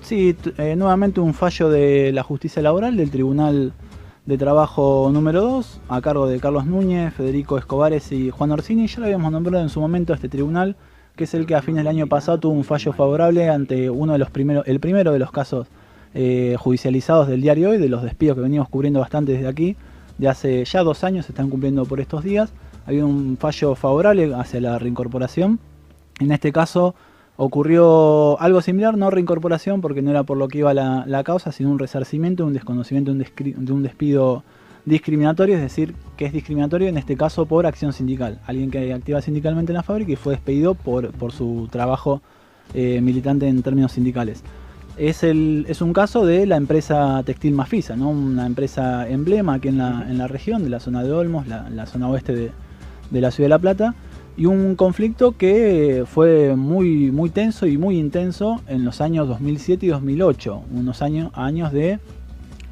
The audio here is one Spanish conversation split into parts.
Sí, nuevamente un fallo de la justicia laboral del Tribunal de Trabajo número 2, a cargo de Carlos Núñez, Federico Escobares y Juan Orsini. Ya lo habíamos nombrado en su momento a este tribunal, que es el que a fines del año pasado tuvo un fallo favorable ante uno de los primeros, el primero de los casos judicializados del diario Hoy, de los despidos que venimos cubriendo bastante desde aquí, de hace ya 2 años, se están cumpliendo por estos días. Había un fallo favorable hacia la reincorporación. En este caso ocurrió algo similar, no reincorporación, porque no era por lo que iba la causa, sino un resarcimiento, un desconocimiento de un despido discriminatorio, es decir, que es discriminatorio en este caso por acción sindical. Alguien que activa sindicalmente en la fábrica y fue despedido por su trabajo militante en términos sindicales. Es un caso de la empresa textil Mafisa, ¿no? Una empresa emblema aquí en la región, de la zona de Olmos, la zona oeste de la ciudad de La Plata, y un conflicto que fue muy tenso y muy intenso en los años 2007 y 2008, unos años de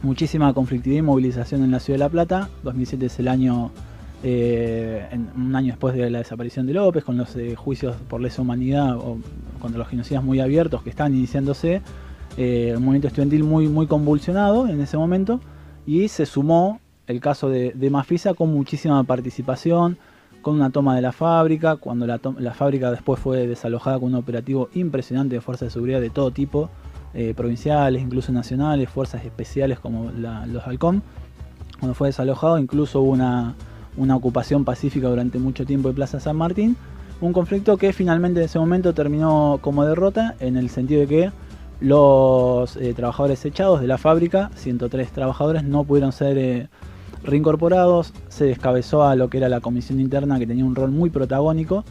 muchísima conflictividad y movilización en la ciudad de La Plata. 2007 es el año, un año después de la desaparición de López, con los juicios por lesa humanidad o contra los genocidas muy abiertos que estaban iniciándose, un movimiento estudiantil muy convulsionado en ese momento, y se sumó el caso de Mafisa con muchísima participación, con una toma de la fábrica, cuando la fábrica después fue desalojada con un operativo impresionante de fuerzas de seguridad de todo tipo, provinciales, incluso nacionales, fuerzas especiales como los Halcón. Cuando fue desalojado incluso hubo una ocupación pacífica durante mucho tiempo de Plaza San Martín, un conflicto que finalmente en ese momento terminó como derrota, en el sentido de que los trabajadores echados de la fábrica, 103 trabajadores, no pudieron ser reincorporados. Se descabezó a lo que era la comisión interna, que tenía un rol muy protagónico.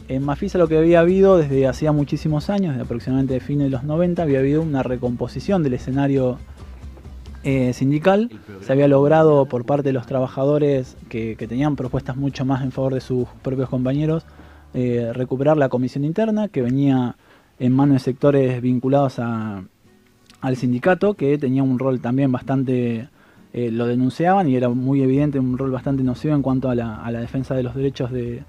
En Mafisa lo que había habido desde hacía muchísimos años, desde aproximadamente fines de los 90, había habido una recomposición del escenario sindical. Se había logrado por parte de los trabajadores que tenían propuestas mucho más en favor de sus propios compañeros, recuperar la comisión interna, que venía en manos de sectores vinculados al sindicato, que tenía un rol también bastante... lo denunciaban y era muy evidente, un rol bastante nocivo en cuanto a la defensa de los derechos de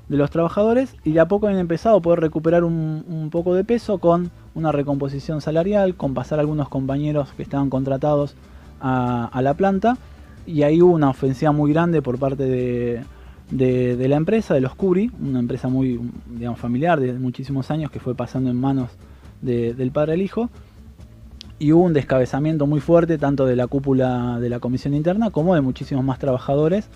los trabajadores, y de a poco han empezado a poder recuperar un poco de peso con una recomposición salarial, con pasar algunos compañeros que estaban contratados a la planta, y ahí hubo una ofensiva muy grande por parte de la empresa, de los Cubri, una empresa muy, digamos, familiar de muchísimos años, que fue pasando en manos del padre al hijo. Y hubo un descabezamiento muy fuerte tanto de la cúpula de la comisión interna como de muchísimos más trabajadores,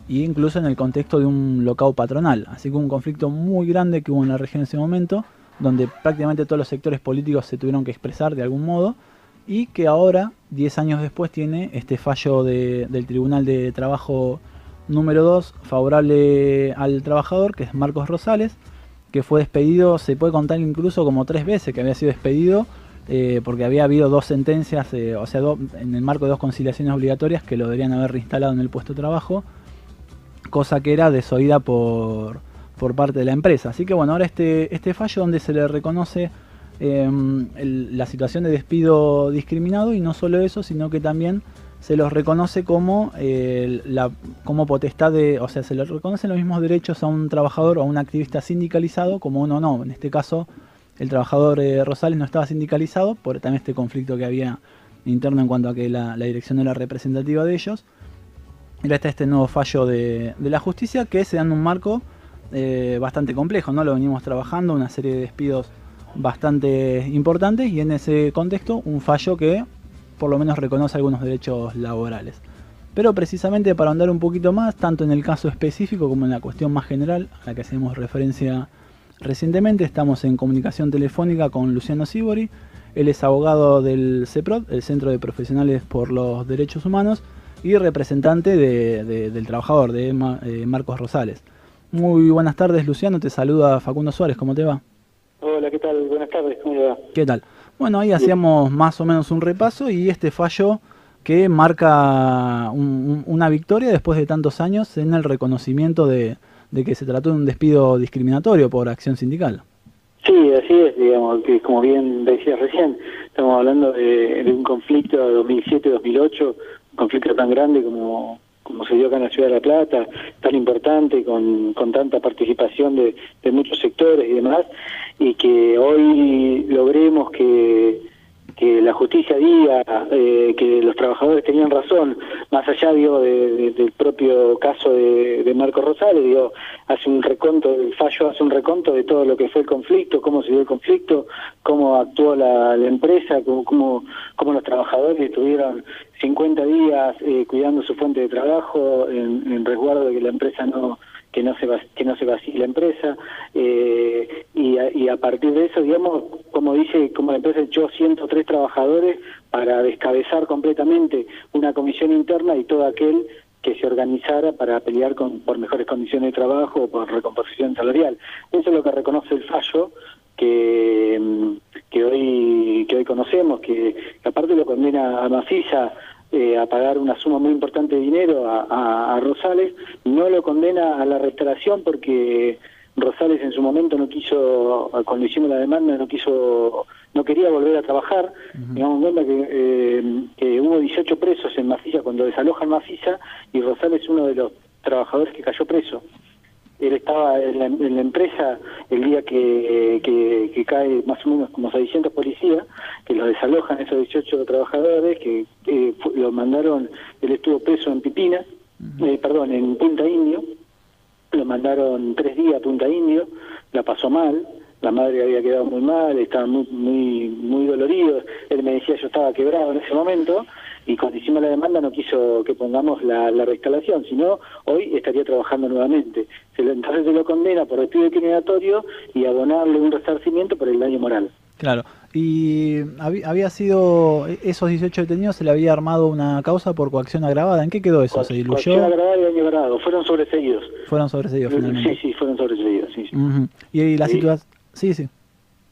e incluso en el contexto de un locao patronal. Así que un conflicto muy grande que hubo en la región en ese momento, donde prácticamente todos los sectores políticos se tuvieron que expresar de algún modo, y que ahora, 10 años después, tiene este fallo del Tribunal de Trabajo número 2 favorable al trabajador, que es Marcos Rosales, que fue despedido, se puede contar incluso como 3 veces que había sido despedido, porque había habido 2 sentencias, o sea, en el marco de 2 conciliaciones obligatorias que lo deberían haber reinstalado en el puesto de trabajo, cosa que era desoída por parte de la empresa. Así que bueno, ahora este fallo donde se le reconoce la situación de despido discriminado, y no solo eso, sino que también se los reconoce como potestad o sea, se le reconocen los mismos derechos a un trabajador o a un activista sindicalizado como uno no. En este caso, el trabajador Rosales no estaba sindicalizado por también este conflicto que había interno en cuanto a que la dirección no era representativa de ellos. Y ahora está este nuevo fallo de la justicia, que se da en un marco bastante complejo, ¿no? Lo venimos trabajando, una serie de despidos bastante importantes, y en ese contexto un fallo que por lo menos reconoce algunos derechos laborales. Pero precisamente para ahondar un poquito más, tanto en el caso específico como en la cuestión más general a la que hacemos referencia recientemente, estamos en comunicación telefónica con Luciano Sibori. Él es abogado del CEPROD, el Centro de Profesionales por los Derechos Humanos, y representante del trabajador, de Marcos Rosales. Muy buenas tardes, Luciano, te saluda Facundo Suárez, ¿cómo te va? Hola, ¿qué tal? Buenas tardes, ¿cómo le va? ¿Qué tal? Bueno, ahí hacíamos más o menos un repaso, y este fallo que marca una victoria después de tantos años en el reconocimiento de que se trató de un despido discriminatorio por acción sindical. Sí, así es, digamos, que como bien decías recién, estamos hablando de un conflicto de 2007-2008, un conflicto tan grande como se dio acá en la Ciudad de La Plata, tan importante, con tanta participación de muchos sectores y demás, y que hoy logremos que la justicia diga que los trabajadores tenían razón, más allá, digo, del propio caso de Marcos Rosales, digo, hace un reconto, el fallo hace un reconto de todo lo que fue el conflicto, cómo se dio el conflicto, cómo actuó la empresa, cómo los trabajadores estuvieron 50 días cuidando su fuente de trabajo en resguardo de que la empresa que no se vacíe la empresa, y a partir de eso, digamos, como la empresa echó 103 trabajadores para descabezar completamente una comisión interna y todo aquel que se organizara para pelear por mejores condiciones de trabajo o por recomposición salarial. Eso es lo que reconoce el fallo que hoy conocemos, que aparte lo condena a Mafisa a pagar una suma muy importante de dinero a Rosales. No lo condena a la restauración porque Rosales en su momento no quiso, cuando hicimos la demanda, no quería volver a trabajar. Tengamos en cuenta que hubo 18 presos en Mafisa cuando desalojan Mafisa, y Rosales es uno de los trabajadores que cayó preso. Él estaba en la empresa el día que cae más o menos como 600 policías, que los desalojan esos 18 trabajadores, que lo mandaron. Él estuvo preso en Pipina, en Punta Indio, lo mandaron 3 días a Punta Indio, la pasó mal, la madre había quedado muy mal, estaba muy dolorido. Él me decía, yo estaba quebrado en ese momento, y cuando hicimos la demanda no quiso que pongamos la reinstalación, sino hoy estaría trabajando nuevamente. Entonces se lo condena por despido discriminatorio y abonarle un resarcimiento por el daño moral. Claro, y había sido, esos 18 detenidos, se le había armado una causa por coacción agravada. ¿En qué quedó eso? ¿Se diluyó? Coacción agravada y daño agravado, fueron sobreseídos. Fueron sobreseídos finalmente. Sí, fueron sobreseídos, sí. Y la situación... Sí.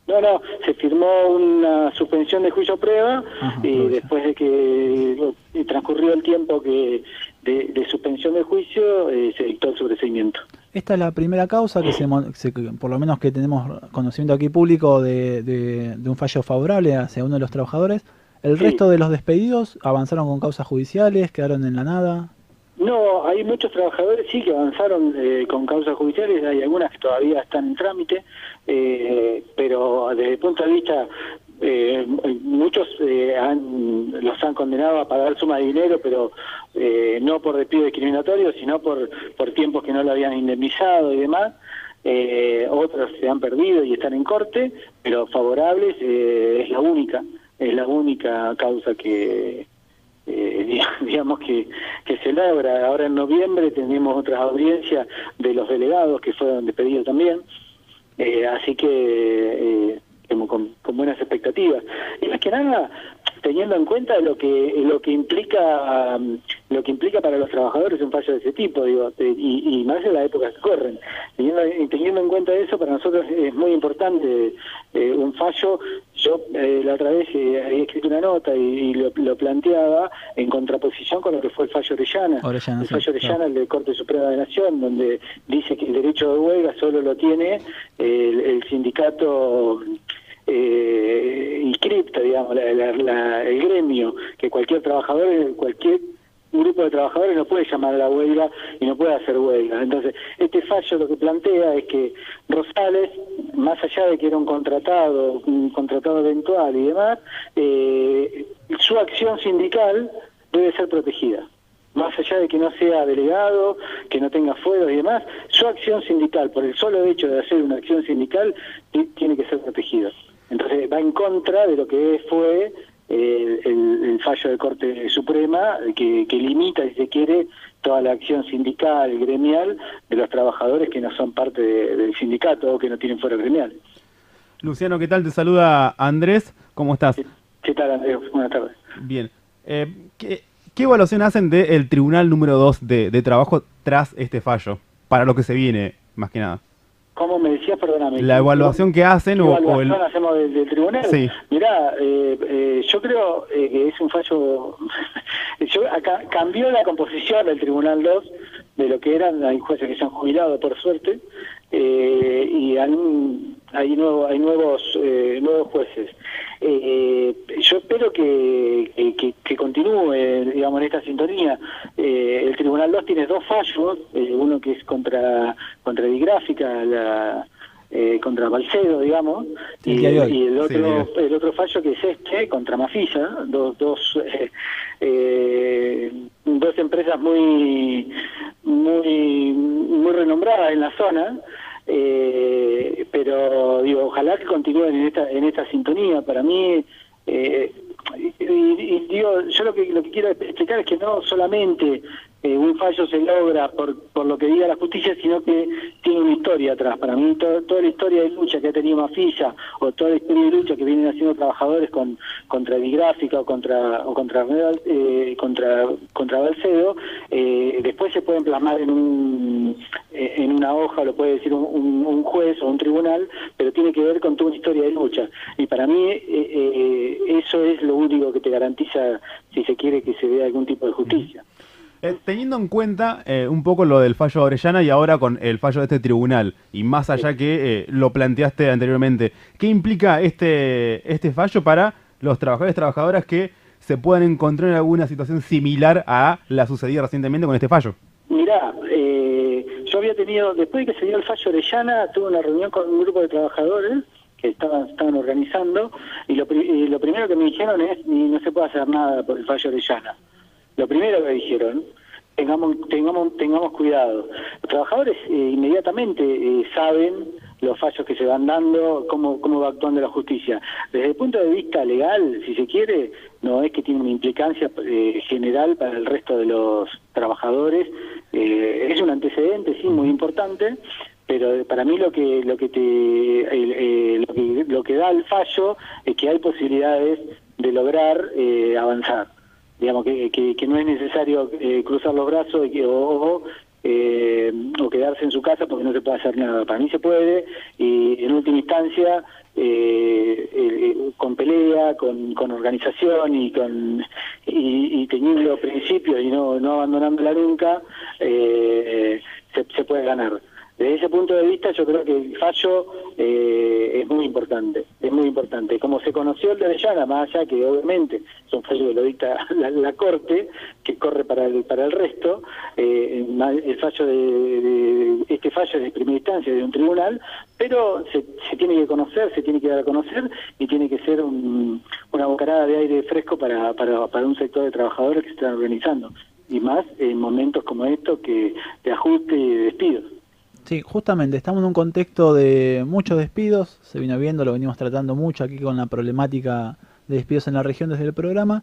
No, se firmó una suspensión de juicio a prueba, y después de que transcurrió el tiempo de suspensión de juicio, se dictó el sobreseimiento. Esta es la primera causa que por lo menos que tenemos conocimiento aquí público de un fallo favorable hacia uno de los trabajadores. ¿El resto de los despedidos avanzaron con causas judiciales, quedaron en la nada? No, hay muchos trabajadores sí que avanzaron con causas judiciales, hay algunas que todavía están en trámite, pero desde el punto de vista, muchos los han condenado a pagar suma de dinero, pero no por despido discriminatorio, sino por tiempos que no lo habían indemnizado y demás. Otros se han perdido y están en corte, pero favorables es la única causa que digamos que se logra. Ahora en noviembre tenemos otras audiencias de los delegados que fueron despedidos también, así que con buenas expectativas, y más que nada teniendo en cuenta lo que implica para los trabajadores un fallo de ese tipo, digo, y más en las épocas que corren. Teniendo en cuenta eso, para nosotros es muy importante un fallo. Yo la otra vez había escrito una nota y lo planteaba en contraposición con lo que fue el fallo Orellana. El fallo Orellana, el de Corte Suprema de Nación, donde dice que el derecho de huelga solo lo tiene el sindicato inscripto, digamos, el gremio, que cualquier trabajador, cualquier grupo de trabajadores no puede llamar a la huelga y no puede hacer huelga. Entonces, este fallo lo que plantea es que Rosales, más allá de que era un contratado eventual y demás, su acción sindical debe ser protegida. Más allá de que no sea delegado, que no tenga fueros y demás, su acción sindical, por el solo hecho de hacer una acción sindical, tiene que ser protegida. Entonces va en contra de lo que fue el fallo de Corte Suprema, que limita, si se quiere, toda la acción sindical, gremial, de los trabajadores que no son parte del sindicato o que no tienen fuero gremial. Luciano, ¿qué tal? Te saluda Andrés. ¿Cómo estás? ¿Qué tal, Andrés? Buenas tardes. Bien. ¿Qué evaluación hacen del Tribunal número 2 de Trabajo tras este fallo? Para lo que se viene, más que nada. ¿Cómo me decías? Perdóname. La evaluación que hacen ¿Qué evaluación hacemos del tribunal? Sí. Mirá, yo creo que es un fallo... Acá cambió la composición del Tribunal 2 de lo que eran. Hay jueces que se han jubilado, por suerte, y hay nuevos jueces. Yo espero que continúe, digamos, en esta sintonía. El Tribunal 2 tiene 2 fallos, uno que es contra Digráfica, contra Balcedo, digamos, Sí, y el Sí, el otro fallo que es contra Mafisa, dos empresas muy renombradas en la zona, pero digo, ojalá que continúen en esta sintonía. Para mí, digo, yo lo que quiero explicar es que no solamente un fallo se logra por lo que diga la justicia, sino que tiene una historia atrás. Para mí, toda la historia de lucha que ha tenido Mafisa, o toda la historia de lucha que vienen haciendo trabajadores contra Bigráfica o contra Balcedo, después se pueden plasmar en una hoja, lo puede decir un juez o un tribunal, pero tiene que ver con toda una historia de lucha. Y para mí eso es lo único que te garantiza, si se quiere, que se vea algún tipo de justicia. Teniendo en cuenta un poco lo del fallo de Orellana y ahora con el fallo de este tribunal, y más allá que lo planteaste anteriormente, ¿qué implica este fallo para los trabajadores y trabajadoras que se puedan encontrar en alguna situación similar a la sucedida recientemente con este fallo? Mirá, yo había tenido, después de que se dio el fallo Orellana, tuve una reunión con un grupo de trabajadores que estaban organizando, y lo primero que me dijeron es: no se puede hacer nada por el fallo Orellana. Lo primero que dijeron: tengamos cuidado. Los trabajadores inmediatamente saben los fallos que se van dando, cómo va actuando la justicia. Desde el punto de vista legal, si se quiere, no es que tiene una implicancia general para el resto de los trabajadores. Es un antecedente, sí, muy importante, pero para mí lo que da el fallo es que hay posibilidades de lograr avanzar. Digamos que no es necesario cruzar los brazos o quedarse en su casa porque no se puede hacer nada. Para mí se puede, y en última instancia, con pelea, con organización y teniendo principios y no abandonándola nunca, se puede ganar. Desde ese punto de vista, yo creo que el fallo es muy importante, Como se conoció el de Orellana, más allá que obviamente es un fallo que lo dicta la Corte, que corre para el resto, el fallo este fallo es de primera instancia de un tribunal, pero se tiene que conocer, se tiene que dar a conocer, y tiene que ser una bocanada de aire fresco para un sector de trabajadores que se están organizando, y más en momentos como estos de ajuste y de despidos. Sí, justamente estamos en un contexto de muchos despidos, se vino viendo, lo venimos tratando mucho aquí con la problemática de despidos en la región desde el programa.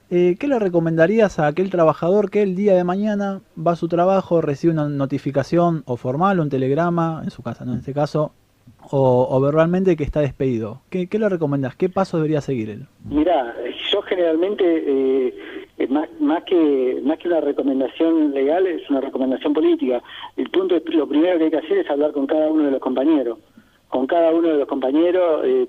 ¿Qué le recomendarías a aquel trabajador que el día de mañana va a su trabajo, recibe una notificación o formal, un telegrama, en su casa, ¿no? En este caso, o verbalmente, que está despedido? ¿Qué le recomendás? ¿Qué paso debería seguir él? Mirá, yo generalmente, más que una recomendación legal, es una recomendación política. Lo primero que hay que hacer es hablar con cada uno de los compañeros.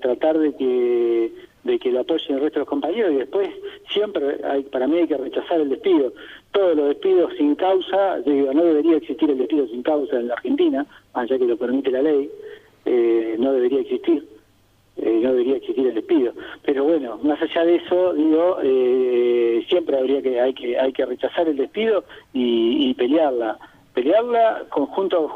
Tratar de que lo apoyen el resto de los compañeros, y después siempre para mí hay que rechazar el despido. Todos los despidos sin causa, yo digo, no debería existir el despido sin causa en la Argentina, allá que lo permite la ley, no debería existir el despido. Pero bueno, más allá de eso, digo, siempre hay que rechazar el despido y pelearla junto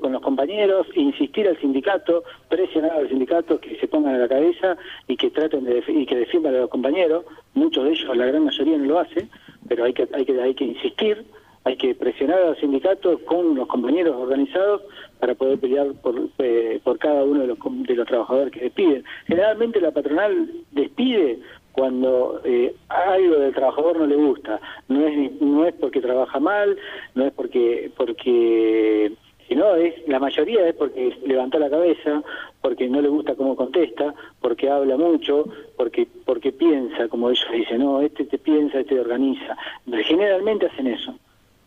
con los compañeros, insistir al sindicato, presionar al sindicato que se pongan a la cabeza y que traten y que defiendan a los compañeros. Muchos de ellos, la gran mayoría, no lo hacen, pero hay que insistir, hay que presionar a los sindicatos con los compañeros organizados para poder pelear por cada uno de los trabajadores que despiden. Generalmente la patronal despide cuando algo del trabajador no le gusta. No es porque trabaja mal, no es porque sino la mayoría es porque levantó la cabeza, porque no le gusta cómo contesta, porque habla mucho, porque piensa, como ellos dicen, no, este te piensa, este te organiza. Generalmente hacen eso.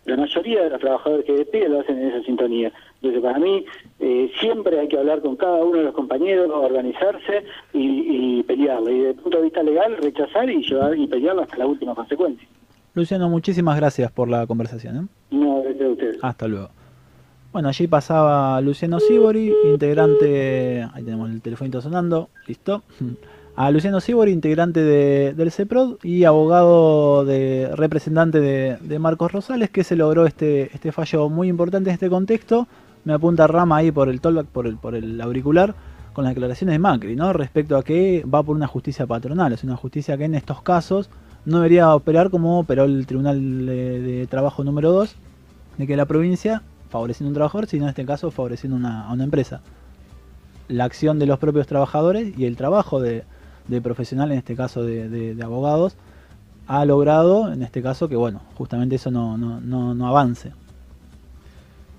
La mayoría de los trabajadores que despiden lo hacen en esa sintonía. Entonces, para mí, siempre hay que hablar con cada uno de los compañeros, organizarse y pelearla. Y desde el punto de vista legal, rechazar y pelearla hasta la última consecuencia. Luciano, muchísimas gracias por la conversación. No, gracias a ustedes. Hasta luego. Bueno, allí pasaba Luciano Sibori, integrante, ahí tenemos el telefonito sonando, listo. A Luciano Sibori, integrante del CEPROD y abogado representante de Marcos Rosales, que se logró este fallo muy importante en este contexto, me apunta Rama ahí por el talkback, por el auricular, con las declaraciones de Macri, ¿no? Respecto a que va por una justicia patronal, es una justicia que en estos casos no debería operar como operó el Tribunal de Trabajo número 2, de que la provincia favoreciendo a un trabajador, sino en este caso favoreciendo a una empresa. La acción de los propios trabajadores y el trabajo de profesionales, en este caso de abogados, ha logrado, en este caso, que bueno, justamente eso no avance.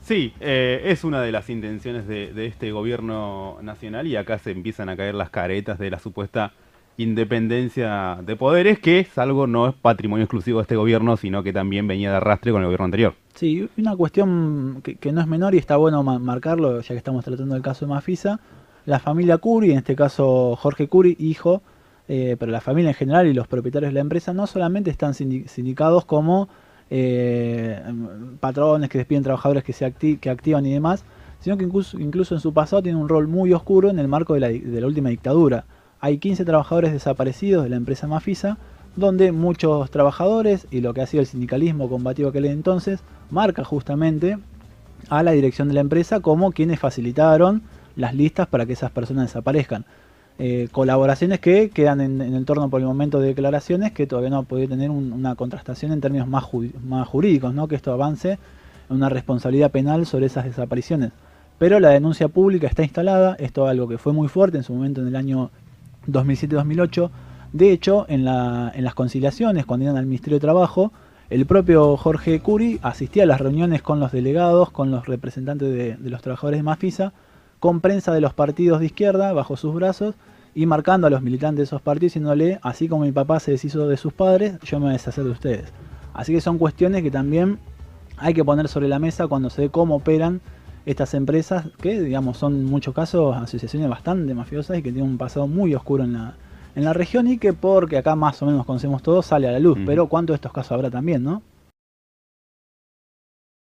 Sí, es una de las intenciones de este gobierno nacional, y acá se empiezan a caer las caretas de la supuesta independencia de poderes, que es algo, no es patrimonio exclusivo de este gobierno, sino que también venía de arrastre con el gobierno anterior. Sí, una cuestión que no es menor y está bueno marcarlo, ya que estamos tratando el caso de Mafisa. La familia Curi, en este caso Jorge Curi, hijo, pero la familia en general y los propietarios de la empresa no solamente están sindicados como patrones que despiden trabajadores que activan y demás, sino que incluso en su pasado tienen un rol muy oscuro en el marco de la última dictadura. Hay 15 trabajadores desaparecidos de la empresa Mafisa, donde muchos trabajadores y lo que ha sido el sindicalismo combativo aquel entonces marca justamente a la dirección de la empresa como quienes facilitaron las listas para que esas personas desaparezcan. Colaboraciones que quedan en el torno por el momento de declaraciones, que todavía no ha podido tener una contrastación en términos más jurídicos, ¿no? Que esto avance en una responsabilidad penal sobre esas desapariciones. Pero la denuncia pública está instalada, esto es algo que fue muy fuerte en su momento en el año 2007-2008. De hecho, en las conciliaciones, cuando iban al Ministerio de Trabajo, el propio Jorge Curi asistía a las reuniones con los delegados, con los representantes de los trabajadores de Mafisa, con prensa de los partidos de izquierda bajo sus brazos y marcando a los militantes de esos partidos, diciéndole, así como mi papá se deshizo de sus padres, yo me voy a deshacer de ustedes. Así que son cuestiones que también hay que poner sobre la mesa cuando se ve cómo operan estas empresas, que digamos son en muchos casos asociaciones bastante mafiosas y que tienen un pasado muy oscuro en la región, y que porque acá más o menos conocemos todo sale a la luz, pero ¿cuántos de estos casos habrá también, no?